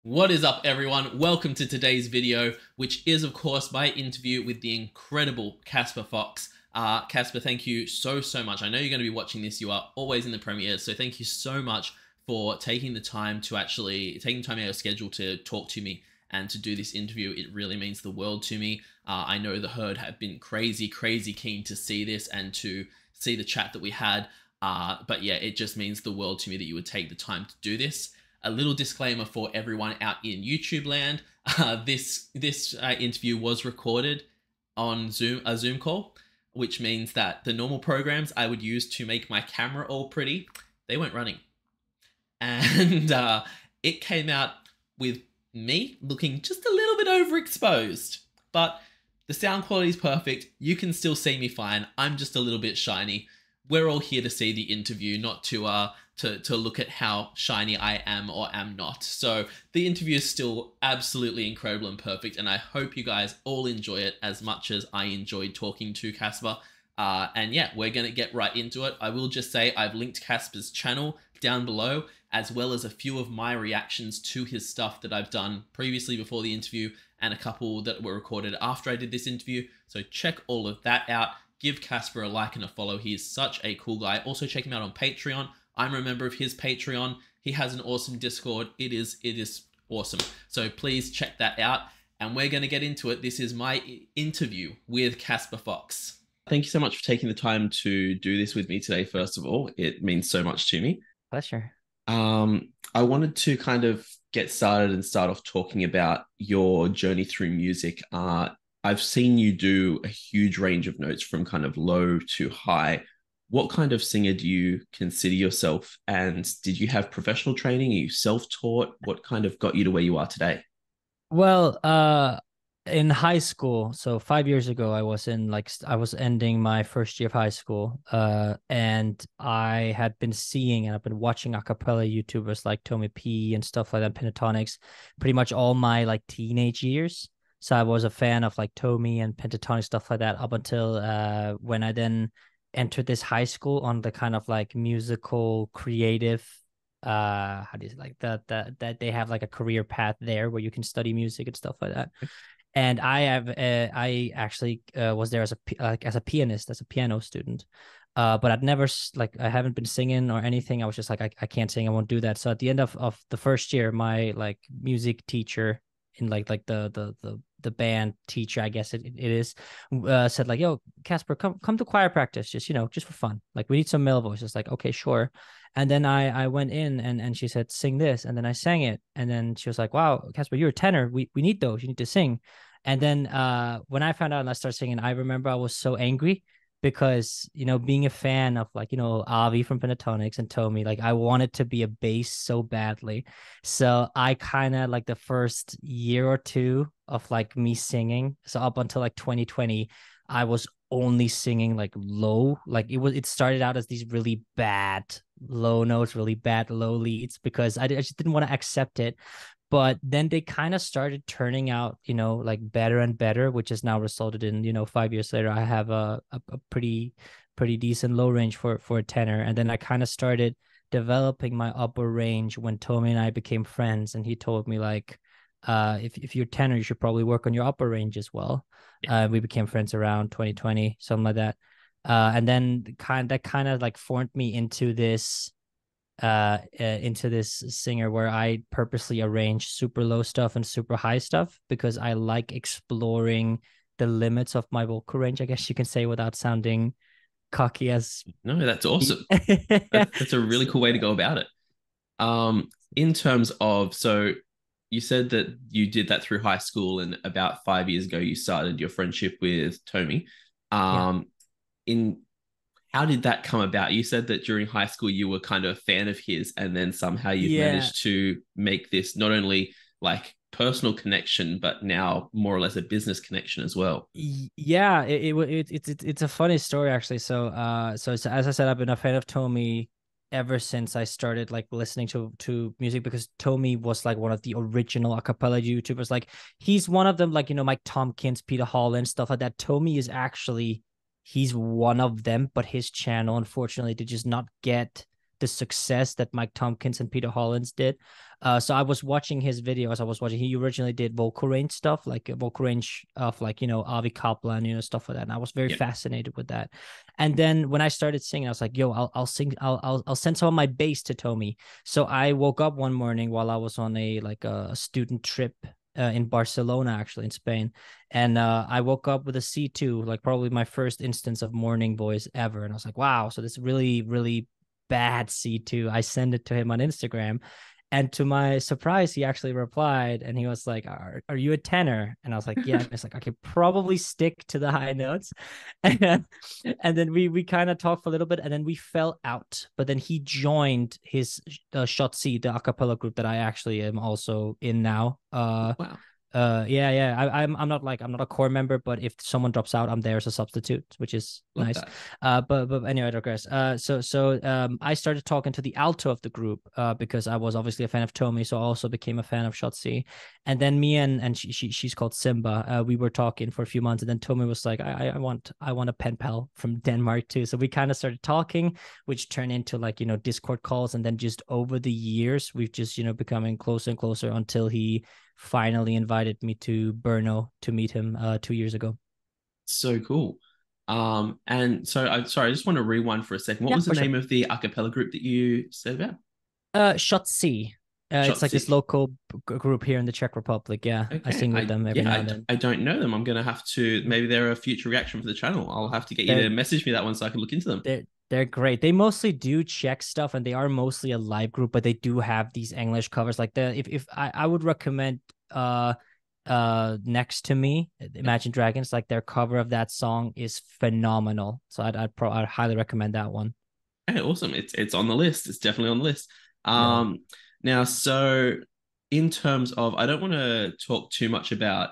What is up, everyone? Welcome to today's video, which is, of course, my interview with the incredible Casper Fox. Casper, thank you so much. I know you're going to be watching this. You are always in the premieres, so thank you so much for taking the time to taking time out of your schedule to talk to me and to do this interview. It really means the world to me. I know the herd have been crazy keen to see this and to see the chat that we had. But yeah, it just means the world to me that you would take the time to do this. A little disclaimer for everyone out in YouTube land. This interview was recorded on a Zoom call, which means that the normal programs I would use to make my camera all pretty, they weren't running. And it came out with me looking just a little bit overexposed. But the sound quality is perfect. You can still see me fine. I'm just a little bit shiny. We're all here to see the interview, not to look at how shiny I am or am not. So the interview is still absolutely incredible and perfect, and I hope you guys all enjoy it as much as I enjoyed talking to Casper. And yeah, we're going to get right into it. I will just say I've linked Casper's channel down below, as well as a few of my reactions to his stuff that I've done previously before the interview, and a couple that were recorded after I did this interview. So check all of that out. Give Casper a like and a follow. He is such a cool guy. Also check him out on Patreon. I'm a member of his Patreon. He has an awesome Discord. It is awesome. So please check that out. And we're going to get into it. This is my interview with Casper Fox. Thank you so much for taking the time to do this with me today, first of all. It means so much to me. Pleasure. I wanted to kind of get started and start off talking about your journey through music. I've seen you do a huge range of notes from kind of low to high. What kind of singer do you consider yourself? And did you have professional training? Are you self-taught? What kind of got you to where you are today? Well, in high school, so 5 years ago, I was ending my first year of high school, and I had been seeing and I've been watching a cappella YouTubers like Tomi and stuff like that, Pentatonics, pretty much all my like teenage years. So I was a fan of like Tomi and pentatonic stuff like that up until when I then entered this high school on the kind of like musical creative how do you say, like that they have like a career path there where you can study music and stuff like that. And I actually was there as as a pianist, as a piano student. But I'd never I haven't been singing or anything. I was just like I can't sing, I won't do that. So at the end of the first year, my like music teacher in the band teacher, I guess it is, said like, yo, Casper, come to choir practice, just just for fun. Like we need some male voices. Like, okay, sure. And then I went in and she said, sing this, and then I sang it, and then she was like, wow, Casper, you're a tenor. We need those. You need to sing. And then when I found out and I started singing, I remember I was so angry because being a fan of like Avi from Pentatonics and Tomi, like I wanted to be a bass so badly. So I kind of like the first year or two of like me singing, so up until like 2020, I was only singing like low. Like it started out as these really bad low notes, really bad low leads, because I just didn't want to accept it. But then they kind of started turning out, like better and better, which has now resulted in, 5 years later, I have a pretty decent low range for a tenor. And then I kind of started developing my upper range when Tomi and I became friends, and he told me like, if you're tenor, you should probably work on your upper range as well. We became friends around 2020, something like that. And then that kind of like formed me into this singer where I purposely arrange super low stuff and super high stuff because I like exploring the limits of my vocal range, I guess you can say, without sounding cocky as No, that's awesome. That's a really cool way to go about it. In terms of, so you said that you did that through high school, and about 5 years ago, you started your friendship with Tomi. Yeah. In How did that come about? You said that during high school you were kind of a fan of his, and then somehow you've Yeah. managed to make this not only like personal connection, but now more or less a business connection as well. Yeah, it's a funny story actually. So as I said, I've been a fan of Tomi ever since I started like listening to music, because Tomi was like one of the original a cappella YouTubers. Like he's one of them, like Mike Tompkins, Peter Holland, stuff like that. Tomi is actually, he's one of them, but his channel unfortunately did just not get the success that Mike Tompkins and Peter Hollins did. So I was watching his videos. I was watching. He originally did vocal range stuff, like vocal range of like Avi Kaplan, stuff like that. And I was very Yeah. fascinated with that. And then when I started singing, I was like, "Yo, I'll sing. I'll send some of my bass to Tomi." So I woke up one morning while I was on a student trip in Barcelona, actually in Spain, and I woke up with a C2, like probably my first instance of morning voice ever. And I was like, "Wow!" So this really, really bad C2. I sent it to him on Instagram. And to my surprise, he actually replied and he was like, are you a tenor? And I was like, yeah. And it's like, I could probably stick to the high notes. And then we kind of talked for a little bit and then we fell out. But then he joined his Shotzi, the a cappella group that I actually am also in now. Wow. Yeah. I'm not I'm not a core member, but if someone drops out, I'm there as a substitute, which is Love nice. that. But anyway, I digress. I started talking to the alto of the group, because I was obviously a fan of Tomi, so I also became a fan of Shotzi. And then me and she's called Simba. We were talking for a few months, and then Tomi was like, I want a pen pal from Denmark too. So we kind of started talking, which turned into like Discord calls, and then just over the years, we've just becoming closer and closer until he finally invited me to Brno to meet him 2 years ago. So cool. And so I'm sorry, I just want to rewind for a second. What Yeah, was the for sure. name of the a cappella group that you said about? Shotzi. It's like this Shotzi. local group here in the Czech Republic. Yeah, I Okay. sing with them every now and then. I don't know them. I'm gonna have to, maybe they're a future reaction for the channel. I'll have to get you They're to message me that one so I can look into them. they're great. They mostly do Czech stuff, and they are mostly a live group, but they do have these English covers. Like the if I would recommend Next to Me, Yeah. Imagine Dragons. Like their cover of that song is phenomenal. So I'd highly recommend that one. Hey, awesome. It's on the list. It's definitely on the list. Yeah. Now, so in terms of, I don't want to talk too much about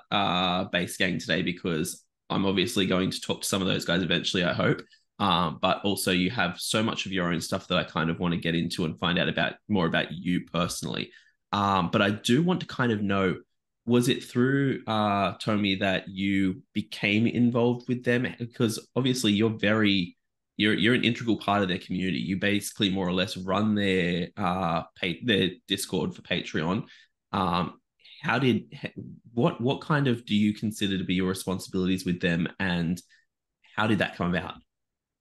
Base Gang today because I'm obviously going to talk to some of those guys eventually, I hope. But also you have so much of your own stuff that I kind of want to get into and find out about more about you personally. But I do want to kind of know, was it through Tomi that you became involved with them? Because obviously you're an integral part of their community. You basically more or less run their Discord for Patreon. Um, how did what kind of do you consider to be your responsibilities with them, and how did that come about?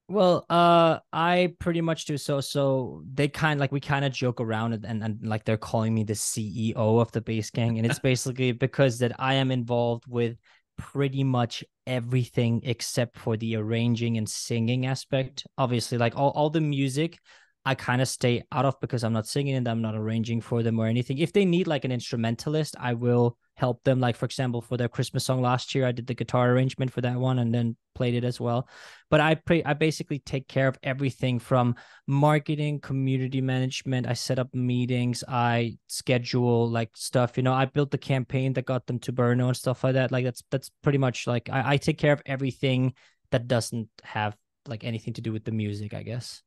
Well, I pretty much do so they kind like we kind of joke around and like they're calling me the CEO of the base gang, and it's basically because that I am involved with pretty much everything except for the arranging and singing aspect. Obviously, like all the music I kind of stay out of because I'm not singing and I'm not arranging for them or anything. If they need like an instrumentalist, I will help them. Like for example, for their Christmas song last year, I did the guitar arrangement for that one and then played it as well. But I basically take care of everything from marketing, community management. I set up meetings, I schedule like stuff. I built the campaign that got them to Brno and stuff like that. Like that's pretty much like I take care of everything that doesn't have like anything to do with the music, I guess.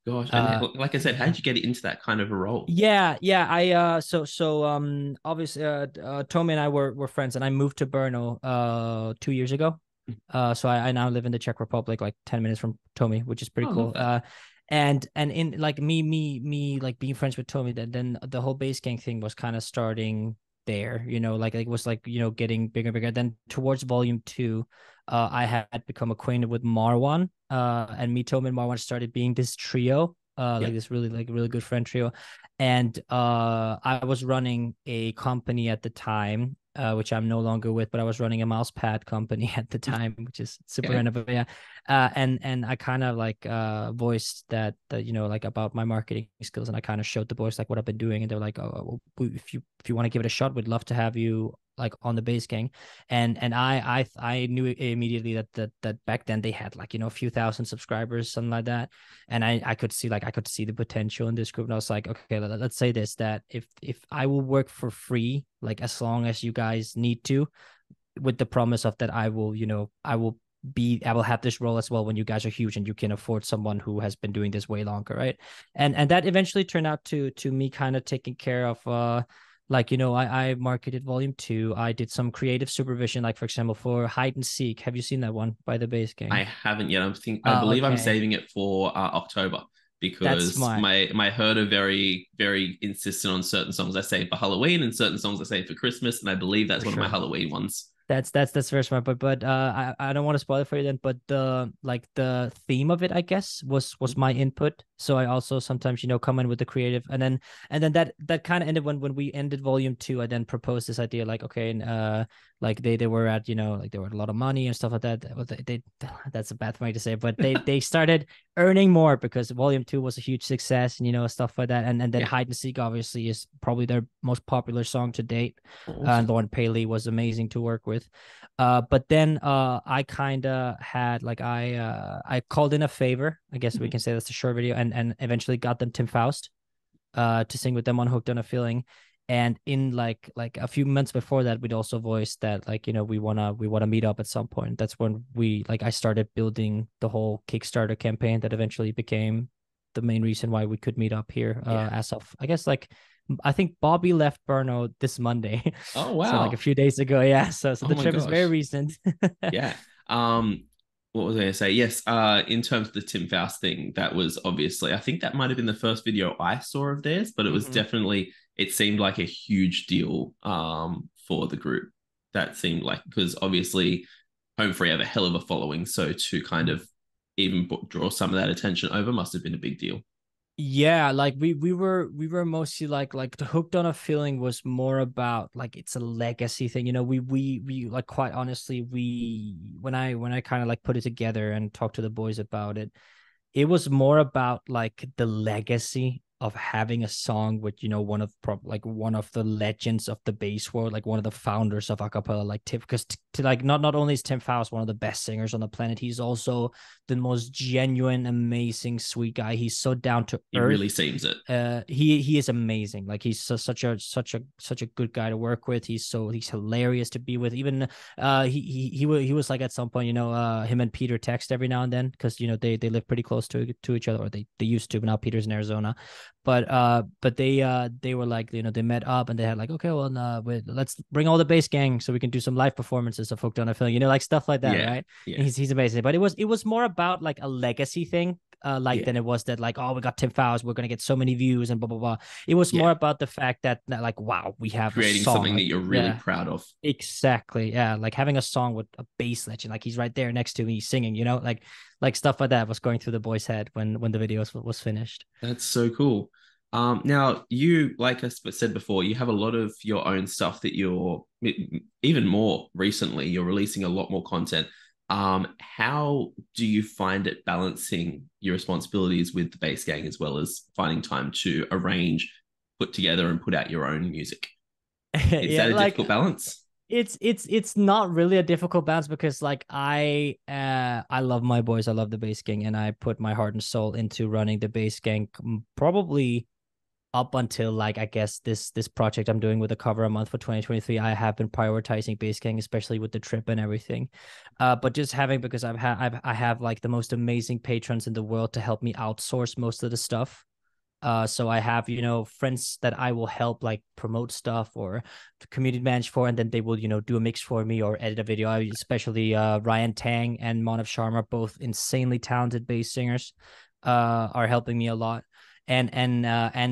Gosh, and Uh, like I said, how yeah. did you get into that kind of a role? Yeah. I obviously Tomi and I were friends and I moved to Brno 2 years ago. So I now live in the Czech Republic, like 10 minutes from Tomi, which is pretty Oh, I love cool. that. And in like me like being friends with Tomi, then the whole base gang thing was kind of starting there, like it was like, getting bigger and bigger. Then towards volume 2, I had become acquainted with Marwan. And me, Tomi, and Marwan started being this trio, Yeah. like this really good friend trio. And I was running a company at the time, which I'm no longer with, but I was running a mouse pad company at the time, which is super Okay. random. But yeah, and I kind of like voiced that like about my marketing skills, and I kind of showed the boys like what I've been doing, and they're like, oh, well, if you want to give it a shot, we'd love to have you like on the base gang. And I knew immediately that back then they had like a few thousand subscribers, something like that. And I could see the potential in this group, and I was like, okay, let's say this, that if I will work for free, like as long as you guys need to, with the promise of that I will have this role as well when you guys are huge and you can afford someone who has been doing this way longer, right? And that eventually turned out to me kind of taking care of like I marketed volume 2. I did some creative supervision, like for example for Hide and Seek. Have you seen that one by the Base I Gang? haven't yet. I believe I'm Okay. saving it for October. That's because smart. my herd are very, very insistent on certain songs I save for Halloween and certain songs I save for Christmas, and I believe that's For one of my sure. Halloween ones. That's very smart, but I don't want to spoil it for you then. But the like the theme of it, I guess, was my input. So I also sometimes come in with the creative, and then that kind of ended when we ended volume 2. I then proposed this idea like, okay, and like they were at like they were at a lot of money and stuff like that. Well, they that's a bad thing to say, but they started earning more because volume 2 was a huge success, and stuff like that. And then Yeah, Hide and Seek obviously is probably their most popular song to date. awesome. Lauren Paley was amazing to work with. But then I kind of had like I called in a favor. I guess we Mhm. can say that's a short video, and eventually got them Tim Faust to sing with them on Hooked on a Feeling. And in like a few months before that, we'd also voiced that like we wanna meet up at some point. That's when I started building the whole Kickstarter campaign that eventually became the main reason why we could meet up here. Yeah. As of I guess like I think Bobby left Burno this Monday, Oh so like a wow. few days ago. Yeah, so Oh the my trip is very gosh. recent. Yeah. What was I going to say? Yes. In terms of the Tim Faust thing, that was obviously, I think that might have been the first video I saw of theirs, but it was Hmm. definitely, it seemed like a huge deal for the group. That seemed like, because obviously Home Free have a hell of a following. So to kind of even draw some of that attention over must have been a big deal. Yeah, like we were mostly like the Hooked on a Feeling was more about like it's a legacy thing. We like quite honestly, we when I kind of like put it together and talked to the boys about it, it was more about like the legacy of having a song with like one of the legends of the bass world, like one of the founders of acapella, like Tim, because like not only is Tim Faust one of the best singers on the planet, he's also the most genuine, amazing, sweet guy. He's so down to He really earth. seems it. He is amazing. Like he's such a good guy to work with. He's hilarious to be with. Even he was like at some point, him and Peter text every now and then because they live pretty close to each other, or they used to, but now Peter's in Arizona. But they were like, they met up and they had like, okay, well, let's bring all the bass gang so we can do some live performances of Hooked on a Feeling, like stuff like that, Yeah. right? And Yeah. he's amazing. But it was more about like a legacy thing, like Yeah. than it was that like, oh, we got Tim Faust, we're gonna get so many views and blah blah blah. It was Yeah. more about the fact that like, wow, we have a Creating song, something that like, you're really yeah, proud of. exactly, yeah, like having a song with a bass legend, like he's right there next to me singing, like stuff like that was going through the boy's head when the video was finished. That's so cool. Now you, like I said before, you have a lot of your own stuff that you're even more recently, you're releasing a lot more content. How do you find it balancing your responsibilities with the bass gang as well as finding time to arrange, put together, and put out your own music? Is Yeah, that a like difficult balance? it's not really a difficult balance because like I love my boys, I love the bass gang, and I put my heart and soul into running the bass gang probably up until like I guess this project I'm doing with the cover a month for 2023. I have been prioritizing bass gang, especially with the trip and everything. But just having, because I have like the most amazing patrons in the world to help me outsource most of the stuff. So I have, friends that I will help like promote stuff or community manage for, and then they will, do a mix for me or edit a video. Especially Ryan Tang and Manav Sharma, both insanely talented bass singers, are helping me a lot. And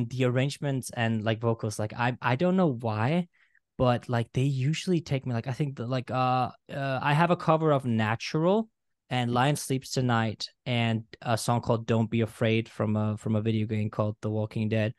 the arrangements and like vocals, like I don't know why, but like they usually take me, like I think that like I have a cover of Natural and Lion Sleeps Tonight, and a song called Don't Be Afraid from a video game called The Walking Dead.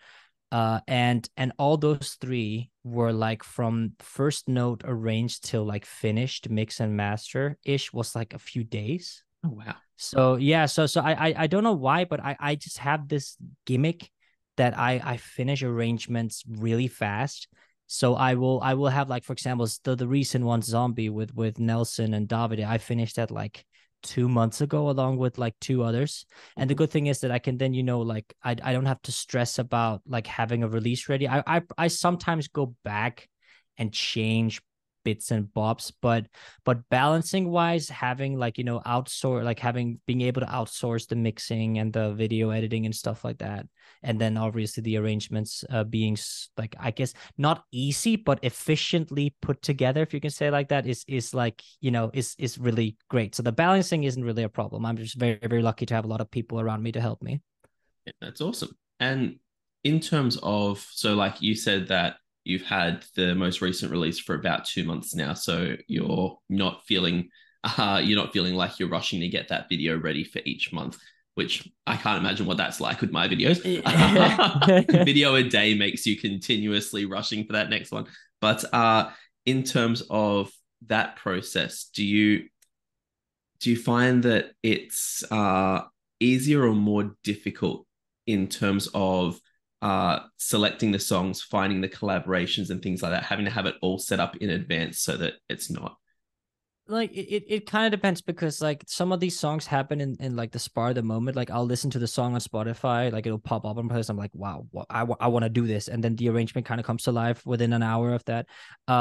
And all those three were like from first note arranged till like finished mix and master ish was like a few days. Oh wow. So yeah, so I don't know why, but I just have this gimmick that I finish arrangements really fast. So I will have, like, for example, the recent one, Zombie, with Nelson and Davide. I finished that like 2 months ago along with like two others. And the Mhm. good thing is that I can then, like I don't have to stress about like having a release ready. I sometimes go back and change bits and bobs, but balancing wise, having like, outsource, like having being able to outsource the mixing and the video editing and stuff like that, and then obviously the arrangements being like, I guess not easy but efficiently put together, if you can say it like that, is like, is really great. So the balancing isn't really a problem. I'm just very very lucky to have a lot of people around me to help me. Yeah, that's awesome. And in terms of, so like you said that you've had the most recent release for about 2 months now, so you're not feeling like you're rushing to get that video ready for each month, which I can't imagine what that's like with my videos. Video a day makes you continuously rushing for that next one. But in terms of that process, do you find that it's easier or more difficult in terms of selecting the songs, finding the collaborations and things like that, having to have it all set up in advance so that it's not? Like it kind of depends because like some of these songs happen in like the spur of the moment. Like I'll listen to the song on Spotify, like it'll pop up on place. I'm like, wow, I want to do this, and then the arrangement kind of comes to life within an hour of that. We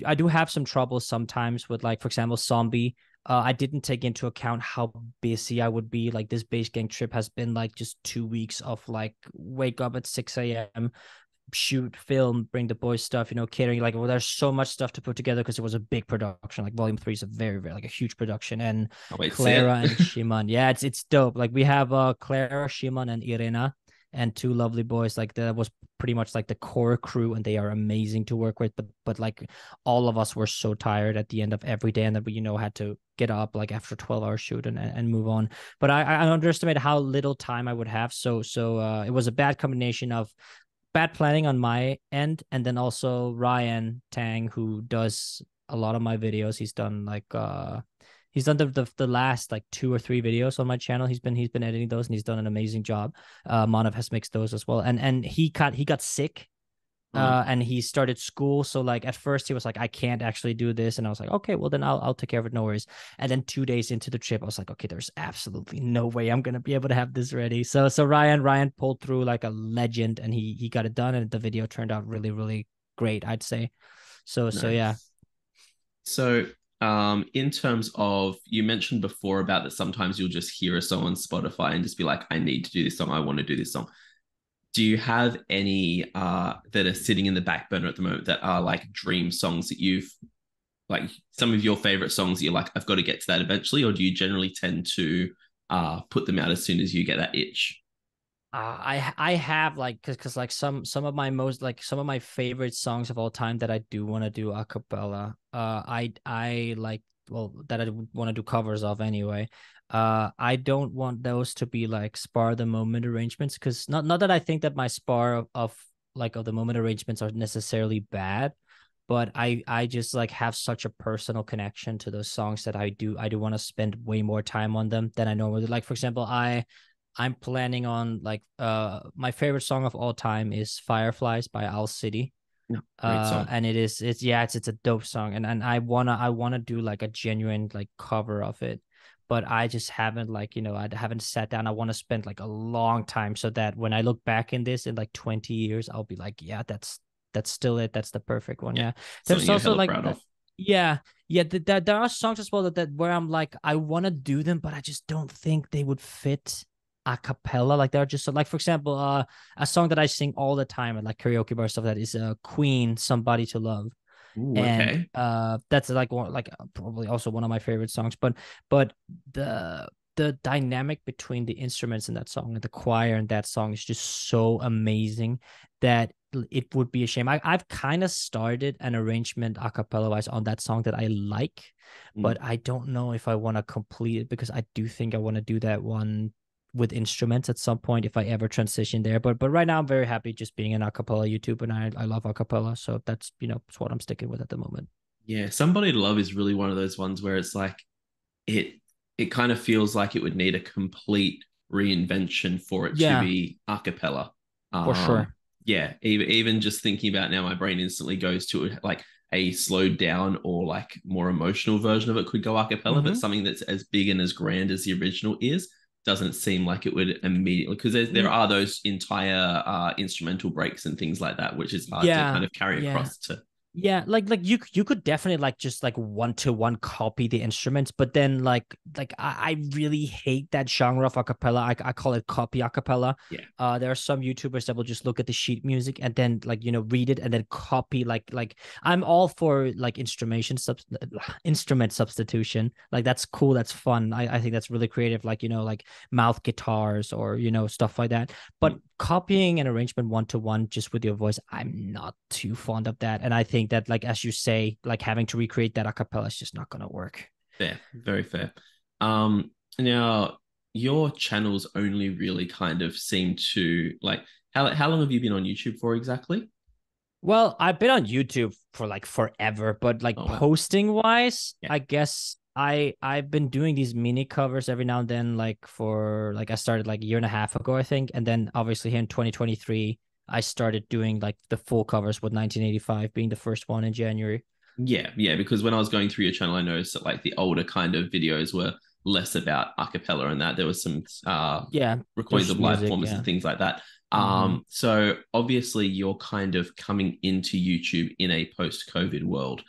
I do have some trouble sometimes with, like, for example, Zombie. I didn't take into account how busy I would be. Like this base gang trip has been like just 2 weeks of like wake up at 6 a.m., shoot, film, bring the boys stuff, catering. Like, well, there's so much stuff to put together because it was a big production. Like Volume 3 is a very, very like a huge production. And Oh, wait, see Clara it. and Shimon, yeah, it's dope. Like we have Clara, Shimon, and Irena, and two lovely boys. Like that was pretty much like the core crew, and they are amazing to work with. But like all of us were so tired at the end of every day, and that we had to get up like after 12 hour shoot and move on. But I underestimated how little time I would have. So it was a bad combination of bad planning on my end, and then also Ryan Tang, who does a lot of my videos. He's done the last like 2 or 3 videos on my channel. He's been editing those, and he's done an amazing job. Manav has mixed those as well, and he got sick, Oh, and he started school. So like at first he was like, I can't actually do this, and I was like, okay, well then I'll take care of it, no worries. And then 2 days into the trip, I was like, okay, there's absolutely no way I'm gonna be able to have this ready. So Ryan pulled through like a legend, and he got it done, and the video turned out really, really great, I'd say. So yeah. nice. So, in terms of, you mentioned before about that sometimes you'll just hear a song on Spotify and just be like, I need to do this song. I want to do this song. Do you have any that are sitting in the back burner at the moment that are like dream songs that you've, like some of your favorite songs that you're like, I've got to get to that eventually? Or do you generally tend to put them out as soon as you get that itch? I have like because like some of my favorite songs of all time that I do want to do a cappella. I like, well, that I want to do covers of anyway. I don't want those to be like spar of the moment arrangements, because not that I think that my spar of the moment arrangements are necessarily bad, but I just like have such a personal connection to those songs that I do want to spend way more time on them than I normally. Like for example, I'm planning on like my favorite song of all time is Fireflies by Owl City. No, great song. And it's a dope song, and I wanna do like a genuine like cover of it. But I just haven't, like, I haven't sat down. I want to spend like a long time so that when I look back in this in like 20 years, I'll be like, yeah, that's still it. That's the perfect one. Yeah, Yeah. something There's you're also hella like proud of. yeah, yeah. There are songs as well that where I'm like, I want to do them, but I just don't think they would fit a cappella. Like they're just like, for example, a song that I sing all the time at like karaoke bar stuff, that is Queen, Somebody to Love. Ooh, And okay. that's like one, like probably also one of my favorite songs. But the the dynamic between the instruments in that song and the choir in that song is just so amazing that it would be a shame. I've kind of started an arrangement a cappella wise on that song that I like, Mm. but I don't know if I want to complete it, because I do think I want to do that one with instruments at some point if I ever transition there. But right now I'm very happy just being an a cappella YouTube, and I love a cappella. So that's what I'm sticking with at the moment. Yeah, Somebody to Love is really one of those ones where it's like it it kind of feels like it would need a complete reinvention for it to Yeah, be a cappella. for Um, sure. yeah, even just thinking about it now, my brain instantly goes to like a slowed down or like more emotional version of it could go a cappella, but Mm-hmm. something that's as big and as grand as the original is doesn't seem like it would immediately, because there Mm, are those entire instrumental breaks and things like that, which is hard to kind yeah, of carry yeah. across to. Yeah, like you could definitely like just like one-to-one copy the instruments, but then I really hate that genre of acapella. I call it copy acapella. Yeah. There are some YouTubers that will just look at the sheet music and then like read it and then copy like I'm all for like instrument substitution. Like that's cool, that's fun. I think that's really creative, like like mouth guitars or stuff like that. But Mm. copying an arrangement one-to-one just with your voice, I'm not too fond of that. And I think that, like as you say, like having to recreate that a cappella is just not gonna work. Fair, very fair. Now your channels only really kind of seem to like how long have you been on YouTube for exactly? Well, I've been on YouTube for like forever, but like Oh wow. posting wise, Yeah. I guess I've been doing these mini covers every now and then, like for like I started like a year and a half ago, I think. And then obviously here in 2023, I started doing like the full covers with 1985 being the first one in January. Yeah, yeah, because when I was going through your channel, I noticed that like the older kind of videos were less about a cappella and that there was some Yeah, recordings there's of live music, performances yeah. and things like that. Mm-hmm. So obviously you're kind of coming into YouTube in a post-COVID world.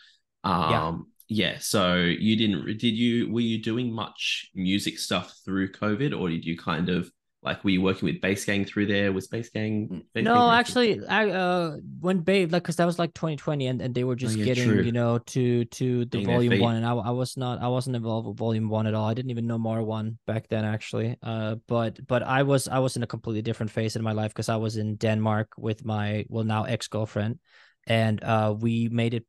Yeah. Yeah, so you didn't did you were you doing much music stuff through COVID, or did you kind of like were you working with Bass Gang through there? Was Bass Gang No, around through? actually, I when Babe like because that was like 2020 and they were Oh just yeah, getting true. to the Getting their volume one feet. and I wasn't involved with volume one at all. I didn't even know Marwan back then actually. But I was in a completely different phase in my life because I was in Denmark with my well now ex-girlfriend, and we made it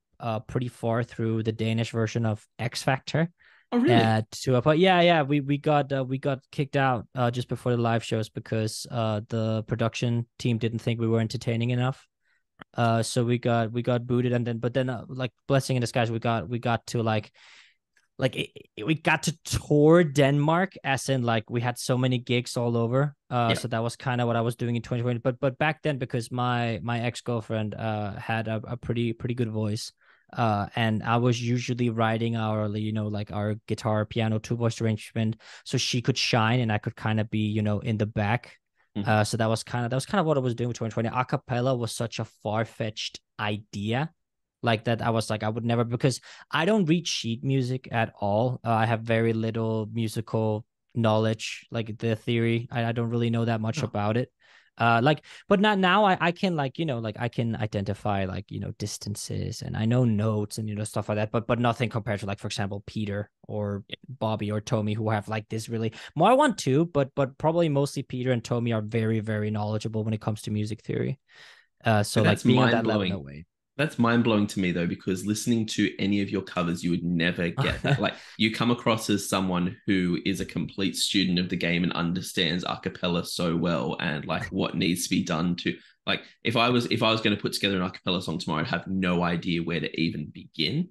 pretty far through the Danish version of X Factor. Oh really? To a point, yeah, we got kicked out just before the live shows because the production team didn't think we were entertaining enough. So we got booted, and then but then like blessing in disguise, we got to we got to tour Denmark, as in like we had so many gigs all over. Yeah. So that was kind of what I was doing in 2020. But back then, because my ex-girlfriend had a pretty good voice. And I was usually writing our, like our guitar, piano, two voice arrangement, so she could shine and I could kind of be, in the back. Mhm. So that was kind of what I was doing with 2020. Acapella was such a far-fetched idea, like that. I was like, I would never, because I don't read sheet music at all. I have very little musical knowledge, like the theory. I don't really know that much Oh. about it. But not now. I can like like I can identify like distances and I know notes and stuff like that. But nothing compared to like for example Peter or Bobby or Tomi, who have like this really Marwan too. But probably mostly Peter and Tomi are very very knowledgeable when it comes to music theory. So But like that's being on mind that level, no blowing. way. That's mind blowing to me though, because listening to any of your covers, you would never get that. Like you come across as someone who is a complete student of the game and understands a cappella so well and like what needs to be done to like if I was going to put together an a cappella song tomorrow, I'd have no idea where to even begin.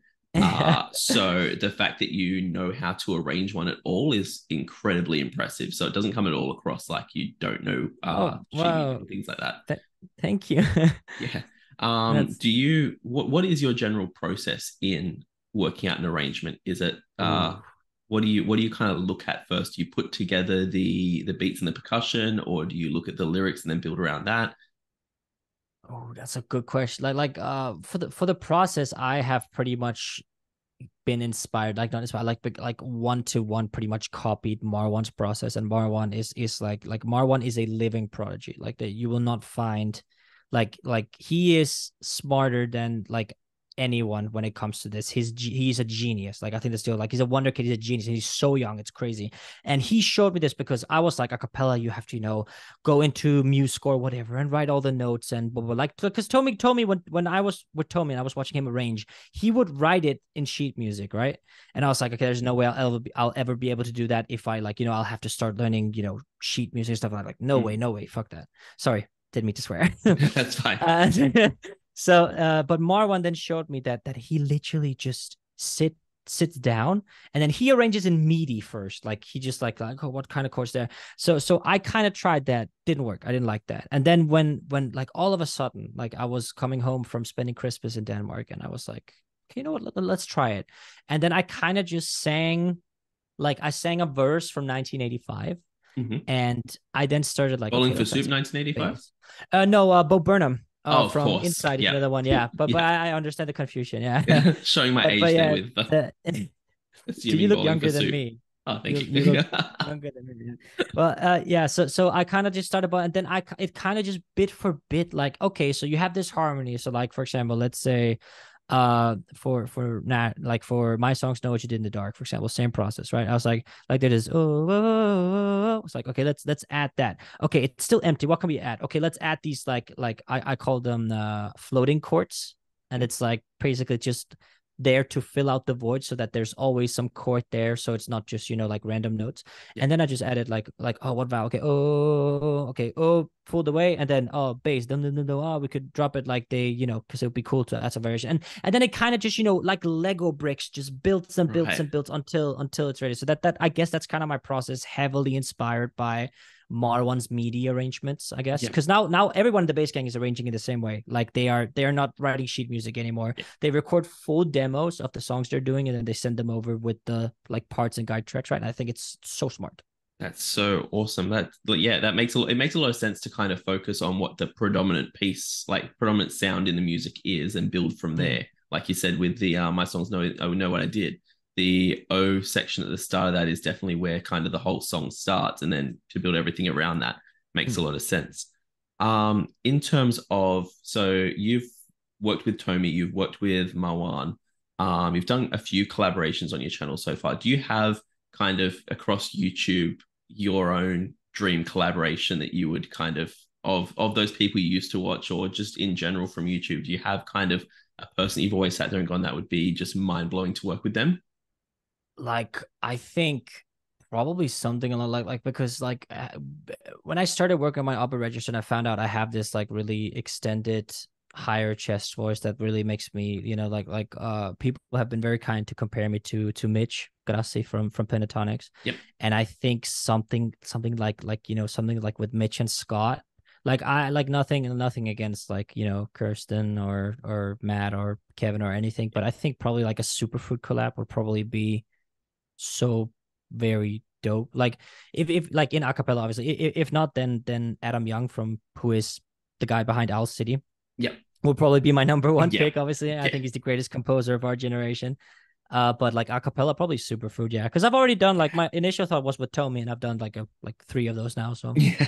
So the fact that you know how to arrange one at all is incredibly impressive. So it doesn't come at all across like you don't know Oh sheet music wow. and things like that. Th- Thank you. Yeah. That's Do you what is your general process in working out an arrangement? Is it ooh. what do you kind of look at first? Do you put together the beats and the percussion, or do you look at the lyrics and then build around that? Oh, that's a good question. For the process, I have pretty much been inspired, like not inspired, like one to one, pretty much copied Marwan's process. And Marwan is like Marwan is a living prodigy. Like that, you will not find, like he is smarter than like anyone when it comes to this. He's a genius. Like I think that's still like he's a wonder kid. He's a genius. And he's so young, it's crazy. And he showed me this because I was like a cappella. You have to go into Muse score whatever and write all the notes and blah blah. Like because Tomi told me when I was with Tomi and I was watching him arrange, he would write it in sheet music, right? And I was like, okay, there's no way I'll ever be able to do that if I like I'll have to start learning sheet music and stuff. And I'm like, Mm. no way, fuck that. Sorry, didn't mean to swear. That's fine. uh, but Marwan then showed me that he literally just sits down and then he arranges in MIDI first. Like he just like oh, what kind of chords there? So I kind of tried that, didn't work. I didn't like that. And then when like all of a sudden, like I was coming home from spending Christmas in Denmark and I was like, okay, you know what? Let's try it. And then I kind of just I sang a verse from 1985, Mm-hmm. and I then started like, Bowling okay, for let's Soup, add some 1985. bass. No, Bo Burnham. Oh, of from course. Inside is Yeah. another one. Yeah, but Yeah. I understand the confusion. Yeah, Yeah. Showing my but age there yeah, with the, do you assuming look bowling for younger than soup. me? Oh, thank You look you. younger than me. Yeah. Well, yeah. So I kind of just started, but and then it kind of just bit for bit, like, okay, so you have this harmony. So like, for example, let's say, for not like for my songs, Know What You Did in the Dark, for example, same process, right? I was like there is, it's like, okay, let's add that. Okay, it's still empty. What can we add? Okay, let's add these, like I call them floating chords, and it's like basically just there to fill out the void so that there's always some chord there, so it's not just, like random notes. Yeah. And then I just added like, oh, what vowel? Okay, oh, okay, oh, pulled away, and then oh, bass, dum dum dum dum. Oh, we could drop it like they, because it would be cool to add some variation. And then it kind of just, like Lego bricks, just builds and builds Right. and builds until it's ready. So that I guess that's kind of my process, heavily inspired by Marwan's MIDI arrangements, I guess, Yeah. because now everyone in the bass gang is arranging it the same way. Like they are not writing sheet music anymore. Yeah. They record full demos of the songs they're doing, and then they send them over with the like parts and guide tracks, right? And I think it's so smart. That's so awesome. That makes it makes a lot of sense to kind of focus on what the predominant piece, like predominant sound in the music is, and build from Mm, there. Like you said with the my songs know what I did. The O section at the start of that is definitely where kind of the whole song starts, and then to build everything around that makes a mm. lot of sense. In terms of, so you've worked with Tomi, you've worked with Marwan, you've done a few collaborations on your channel so far. Do you have kind of across YouTube your own dream collaboration that you would kind of those people you used to watch, or just in general from YouTube? Do you have kind of a person you've always sat there and gone, that would be just mind blowing to work with them? Like I think probably something along like because like when I started working on my upper register, and I found out I have this like really extended higher chest voice that really makes me, people have been very kind to compare me to Mitch Grassi from Pentatonics. Yep. And I think something like something like with Mitch and Scott. Like I like nothing against like, Kirsten or Matt or Kevin or anything, but I think probably like a Superfood collab would probably be so very dope. Like if like in acapella, obviously. If not, then Adam Young, from who is the guy behind Owl City, Yep. will probably be my number one Yeah. pick. Obviously, I Yeah. think he's the greatest composer of our generation. But like acapella, probably Superfood, yeah. Because I've already done, like, my initial thought was with Tomi, and I've done like three of those now. So Yeah.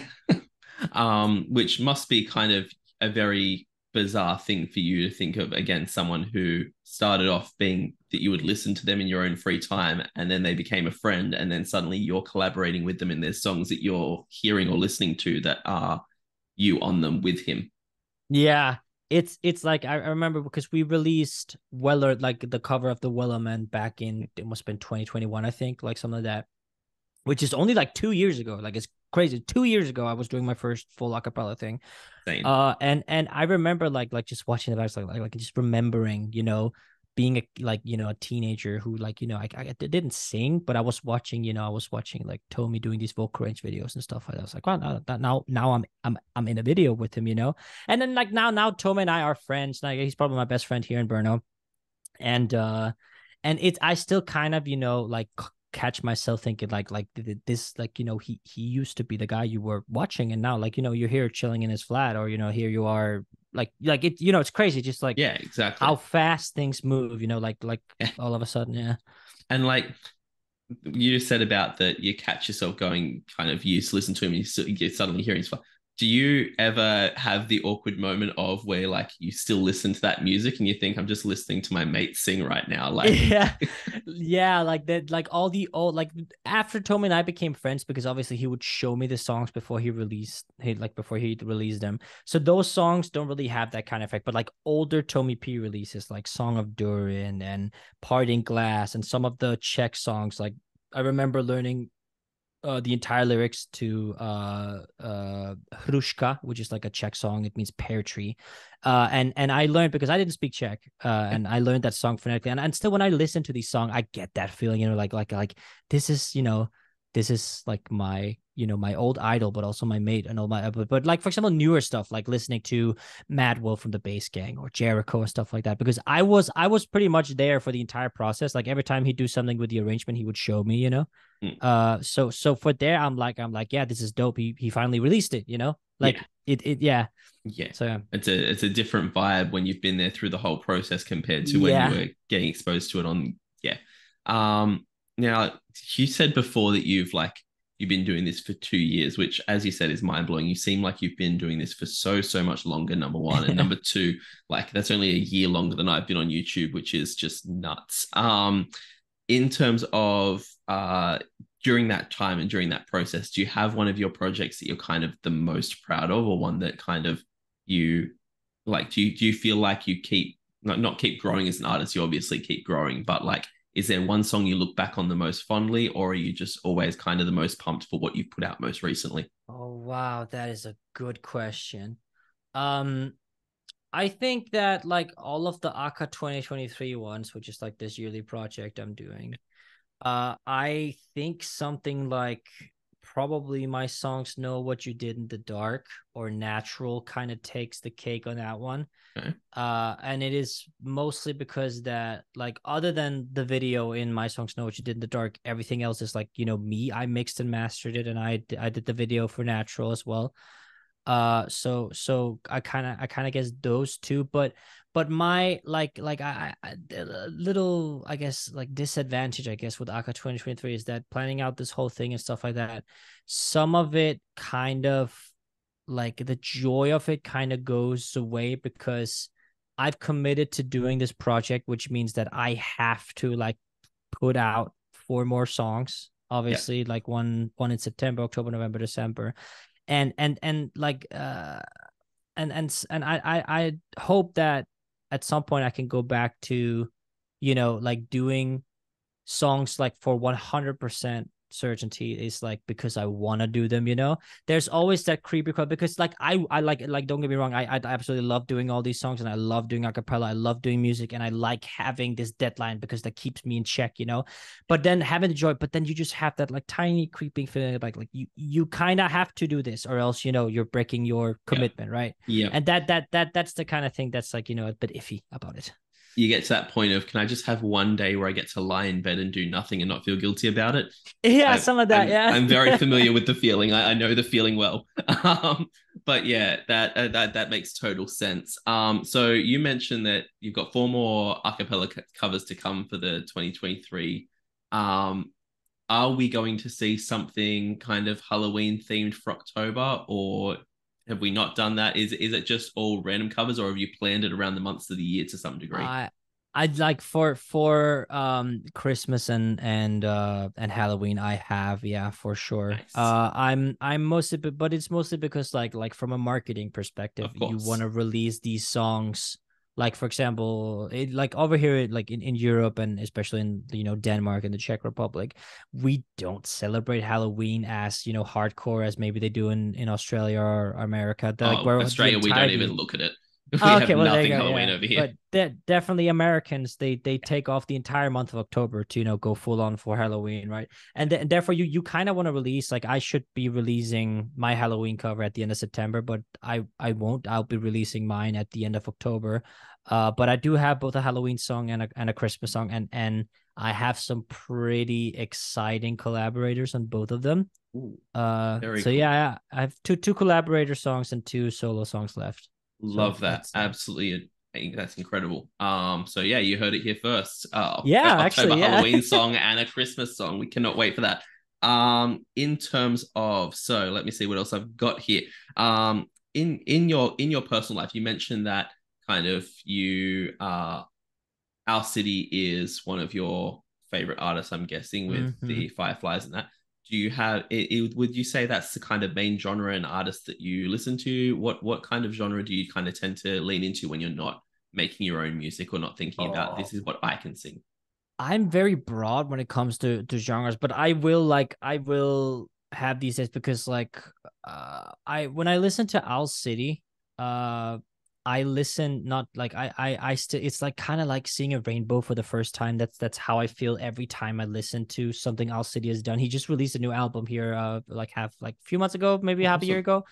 Which must be kind of a very bizarre thing for you to think of. Again, someone who started off being that you would listen to them in your own free time, and then they became a friend, and then suddenly you're collaborating with them in their songs that you're hearing or listening to that are you on them with him. yeah, it's like I remember because we released Weller, like the cover of the Wellerman, back in, it must have been 2021, I think, like something like that, which is only like 2 years ago. Like it's crazy. 2 years ago, I was doing my first full acapella thing. Same. And I remember like just watching the back, like just remembering, being a teenager who, like, I didn't sing, but I was watching, like Tomi doing these vocal range videos and stuff like that. I was like, wow, now I'm in a video with him, and then like now Tomi and I are friends. Like he's probably my best friend here in Brno, and it's, I still kind of, like catch myself thinking like this, like, he used to be the guy you were watching, and now, like, you're here chilling in his flat, or here you are, like it, it's crazy, just like Yeah, exactly. how fast things move, like Yeah. all of a sudden. Yeah. And like you just said about that, you catch yourself going, kind of, you listen to him and you suddenly hearing his. Do you ever have the awkward moment of where like you still listen to that music and you think, I'm just listening to my mate sing right now? Like, Yeah, yeah, like that, like all the old, like after Tomi and I became friends, because obviously he would show me the songs before before he released them. So those songs don't really have that kind of effect, but like older Tomi P releases, like Song of Durin and Parting Glass, and some of the Czech songs, like I remember learning the entire lyrics to Hruška, which is like a Czech song. It means pear tree. And I learned, because I didn't speak Czech, and I learned that song phonetically. And still when I listen to these song, I get that feeling, like this is, this is like my, my old idol, but also my mate, and all my, but like, for example, newer stuff, like listening to Mad Wolf from the Bass Gang or Jericho and stuff like that, because I was pretty much there for the entire process. Like every time he'd do something with the arrangement, he would show me. mm, So for there, I'm like, yeah, this is dope. He finally released it. Yeah. Yeah. Yeah. So yeah. It's a different vibe when you've been there through the whole process compared to when you Yeah. were getting exposed to it on, yeah. Um Now you said before that you've been doing this for 2 years, which as you said is mind blowing. You seem like you've been doing this for so much longer, number one. And number two, like that's only a year longer than I've been on YouTube, which is just nuts. In terms of during that time and during that process, do you have one of your projects that you're kind of the most proud of, or one that kind of you like? Do you feel like you keep not keep growing as an artist? You obviously keep growing, but like, is there one song you look back on the most fondly, or are you just always kind of the most pumped for what you've put out most recently? Oh wow, that is a good question. Um, I think that like all of the Aka 2023 ones, which is like this yearly project I'm doing, I think something like probably my songs Know What You Did in the Dark or Natural kind of takes the cake on that one. Okay. And it is mostly because that like other than the video in my songs Know What You Did in the Dark, everything else is like, me. I mixed and mastered it, and I did the video for Natural as well. So I kind of guess those two, but my like a little, I guess, like disadvantage, I guess, with Aka 2023 is that planning out this whole thing and stuff like that, some of it kind of like the joy of it kind of goes away because I've committed to doing this project, which means that I have to like put out four more songs, Yeah. obviously, like one in September, October, November, December, and like and I hope that at some point I can go back to, like doing songs like for 100% certainty is like because I want to do them. There's always that creepy crowd because like I like don't get me wrong, I absolutely love doing all these songs, and I love doing acapella, I love doing music, and I like having this deadline because that keeps me in check. But then having the joy, but then you just have that like tiny creeping feeling like you kind of have to do this or else you're breaking your Yeah. commitment, right? Yeah. And that's the kind of thing that's like a bit iffy about it. You get to that point of, can I just have one day where I get to lie in bed and do nothing and not feel guilty about it? Yeah, I, some of that, I'm yeah. I'm very familiar with the feeling. I know the feeling well. But yeah, that makes total sense. So you mentioned that you've got four more acapella covers to come for the 2023. Um, are we going to see something kind of Halloween themed for October, or have we not done that? Is it just all random covers, or have you planned it around the months of the year to some degree? I I'd like for Christmas and Halloween I have, yeah, for sure. Nice. I'm mostly, but it's mostly because like from a marketing perspective, Of you want course. to release these songs, like for example, like over here, like in Europe, and especially in Denmark and the Czech Republic, we don't celebrate Halloween as hardcore as maybe they do in Australia or America. The like Oh, where the Australia, we don't even entirety. look at it. We Oh, have okay, well there you nothing go. Halloween Yeah, over here. but definitely Americans, they take off the entire month of October to go full on for Halloween, right? And therefore you kind of want to release, like I should be releasing my Halloween cover at the end of September, but I won't. I'll be releasing mine at the end of October. But I do have both a Halloween song and a Christmas song, and I have some pretty exciting collaborators on both of them. Ooh, very So cool. yeah, I have two collaborator songs and two solo songs left. So Love that. that's Absolutely. I think that's incredible. So yeah, you heard it here first. yeah, October actually, yeah. Halloween song and a Christmas song. We cannot wait for that. In terms of, so let me see what else I've got here. In your personal life, you mentioned that kind of Our City is one of your favorite artists, I'm guessing, with Hmm. the Fireflies and that. Do you have would you say that's the kind of main genre and artist that you listen to? What kind of genre do you kind of tend to lean into when you're not making your own music or not thinking about Oh, this is what I can sing? I'm very broad when it comes to genres, but I will have these days because like I when I listen to Owl City, uh I listen not like I still, it's like kind of like seeing a rainbow for the first time. That's how I feel every time I listen to something Owl City has done. He just released a new album here like half like a few months ago, maybe half a year Awesome. ago.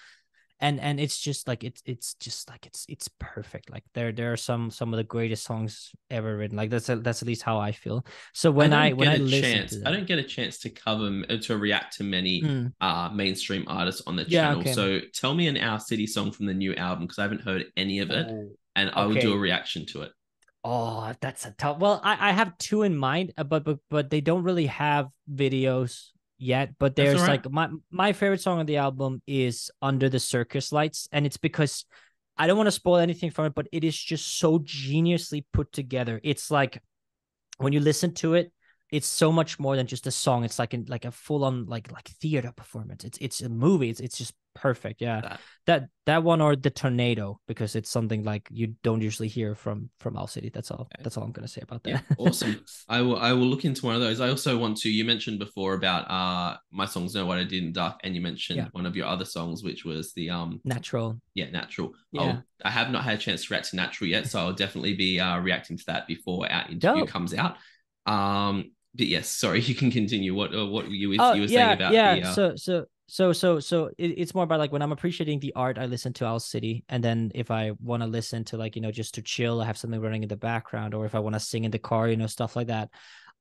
and it's just like it's just like it's perfect. Like there are some of the greatest songs ever written. Like that's at least how I feel. So when I listen to I them. don't get a chance to to react to many Mm, mainstream artists on the yeah, channel. okay. So tell me an Our City song from the new album because I haven't heard any of it, Oh, and I will do a okay. reaction to it. Oh, that's a tough. Well, I have two in mind, but they don't really have videos yet. But That's all there's right. like my favorite song on the album is Under the Circus Lights, and it's because I don't want to spoil anything from it, but it is just so geniusly put together. It's like when you listen to it, it's so much more than just a song. It's like a full on like theater performance. It's a movie. It's just perfect. Yeah, That that one or the Tornado, because it's something like you don't usually hear from Owl City. okay. That's all I'm gonna say about Yeah, that. awesome. I will look into one of those. I also want to. You mentioned before about my songs Know What I Did in Dark, and you mentioned Yeah, one of your other songs, which was the Natural. yeah, Natural. Yeah, I have not had a chance to react to Natural yet, so I'll definitely be reacting to that before our interview dope. comes out. But yes, sorry, you can continue. What Oh you were saying yeah, about yeah. the It's more about like when I'm appreciating the art, I listen to Owl City, and then if I want to listen to like just to chill, I have something running in the background, or if I want to sing in the car, stuff like that.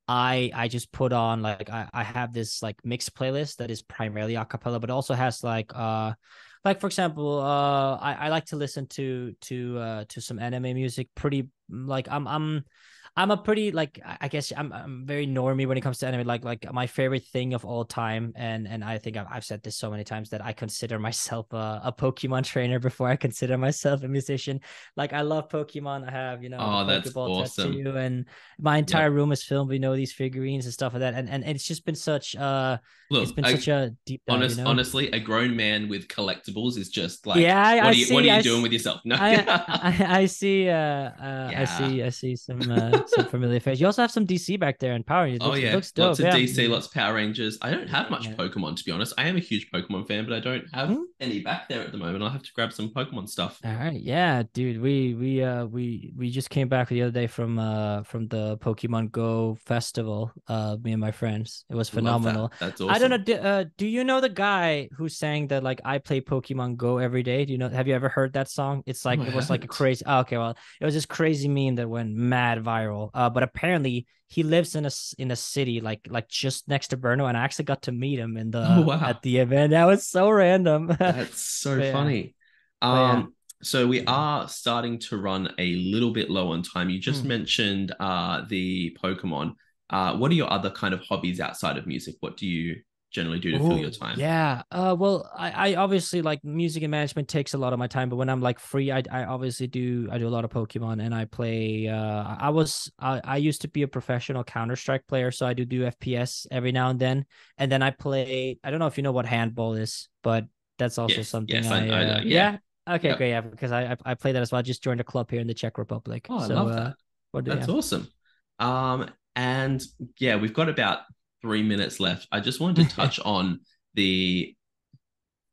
I just put on like I have this like mixed playlist that is primarily a cappella, but also has like for example I like to listen to some anime music. Pretty like I'm a pretty like I guess I'm very normie when it comes to anime. Like my favorite thing of all time, and I think I've said this so many times that I consider myself a Pokemon trainer before I consider myself a musician. Like I love Pokemon. I have the oh, that's Pokeball awesome. tattoo, and my entire Yep. room is filled with these figurines and stuff like that. And it's just been such it's Look, been such a deep dive. honestly, a grown man with collectibles is just like, Yeah, what are you doing with yourself? No. I see Yeah. I see some familiar face. You also have some DC back there in Power. Oh It yeah, looks lots dope. of Yeah. DC, lots of Power Rangers. I don't have much Yeah. Pokemon to be honest. I am a huge Pokemon fan, but I don't have Hmm? any back there at the moment. I'll have to grab some Pokemon stuff. All right, yeah, dude. We just came back the other day from the Pokemon Go festival. Me and my friends. It was Love that. phenomenal. That's I don't know. awesome. Do you know the guy who's saying that like I play Pokemon Go every day? Do you know? Have you ever heard that song? It's No, like I it was like a haven't. crazy. Oh, okay, well, it was this crazy meme that went mad viral. But apparently he lives in a city like just next to Brno, and I actually got to meet him in Oh the wow. at the event. That was so random. But That's so yeah, funny. but yeah. So we are starting to run a little bit low on time. You just Hmm. mentioned the Pokemon. What are your other kind of hobbies outside of music? What do you generally do to fill your Oh time? yeah. Well, I obviously like music and management takes a lot of my time, but when I'm like free, I obviously I do a lot of Pokemon and I play. I used to be a professional Counter-Strike player, so I do FPS every now and then I play. I don't know if you know what handball is, but that's also Yes, something yes, yeah. yeah. Okay, Yep. great. Yeah, because I play that as well. I just joined a club here in the Czech Republic. Oh, I So love that. what do That's you? awesome. And yeah, we've got about 3 minutes left. I just wanted to touch on the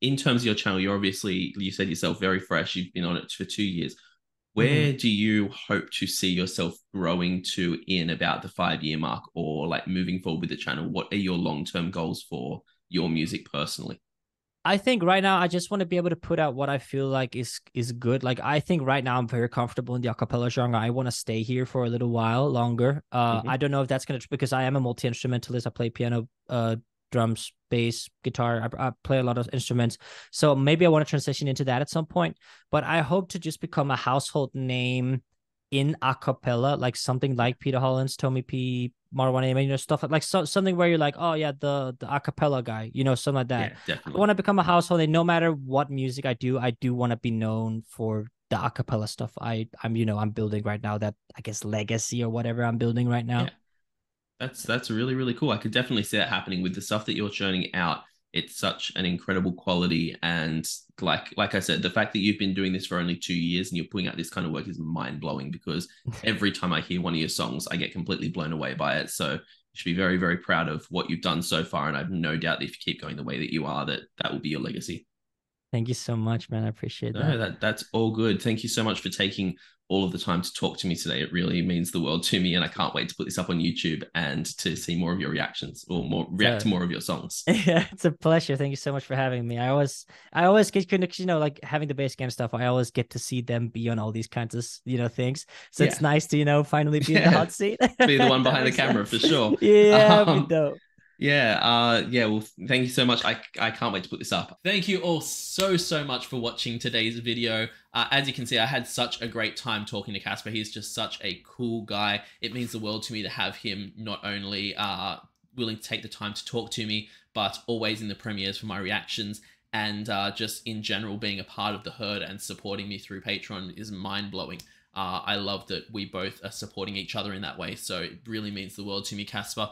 in terms of your channel, you're obviously, you said yourself, very fresh. You've been on it for 2 years. Mhm. Where do you hope to see yourself growing to in about the 5 year mark or like moving forward with the channel? What are your long term goals for your music personally? I think right now I just want to be able to put out what I feel like is good. Like I think right now I'm very comfortable in the acapella genre. I want to stay here for a little while longer. Hmm. I don't know if that's gonna because I am a multi instrumentalist. I play piano, drums, bass, guitar. I play a lot of instruments. So maybe I want to transition into that at some point. But I hope to just become a household name in acapella, like something Yeah, like Peter Hollins, Tomi P, Marwan, Ayman, stuff like something where you're like, oh yeah, the acapella guy, something like that. yeah, I definitely. want to become a household name. No matter what music I do want to be known for the acapella stuff. I'm building right now, that I guess legacy or whatever I'm building right Yeah. now. That's really really cool. I could definitely see that happening with the stuff that you're churning out. It's such an incredible quality, and like I said, the fact that you've been doing this for only 2 years and you're putting out this kind of work is mind blowing. Because every time I hear one of your songs, I get completely blown away by it. So you should be very very proud of what you've done so far, and I have no doubt that if you keep going the way that you are, that will be your legacy. Thank you so much, man. I appreciate No, that. that's all good. Thank you so much for taking all of the time to talk to me today. It really means the world to me, and I can't wait to put this up on YouTube and to see more of your reactions or more react to So more of your songs. yeah, it's a pleasure. Thank you so much for having me. I always get connected, like having the base game stuff. I always get to see them be on all these kinds of, things. So it's Yeah, nice to, finally be in the yeah, hot seat. be the one If that behind the makes camera for sense. sure. Yeah, be Um, dope. Yeah, yeah. Well, thank you so much. I can't wait to put this up. Thank you all so much for watching today's video. As you can see, I had such a great time talking to Casper. He's just such a cool guy. It means the world to me to have him not only willing to take the time to talk to me, but always in the premieres for my reactions. And just in general, being a part of the herd and supporting me through Patreon is mind blowing. I love that we both are supporting each other in that way. So it really means the world to me, Casper.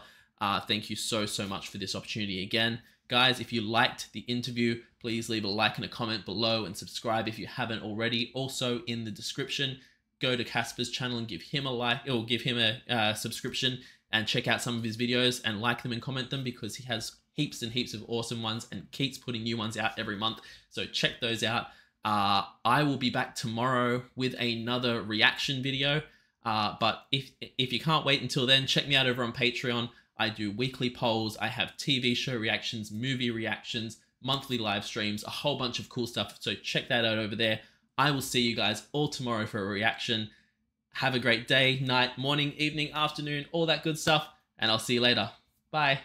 Thank you so much for this opportunity again. Guys, if you liked the interview, please leave a like and a comment below and subscribe if you haven't already. Also, in the description, go to Casper's channel and give him a like or give him a subscription and check out some of his videos and like them and comment them because he has heaps and heaps of awesome ones and keeps putting new ones out every month. So check those out. I will be back tomorrow with another reaction video. But if you can't wait until then, check me out over on Patreon. I do weekly polls. I have TV show reactions, movie reactions, monthly live streams, a whole bunch of cool stuff. So check that out over there. I will see you guys all tomorrow for a reaction. Have a great day, night, morning, evening, afternoon, all that good stuff. And I'll see you later. Bye.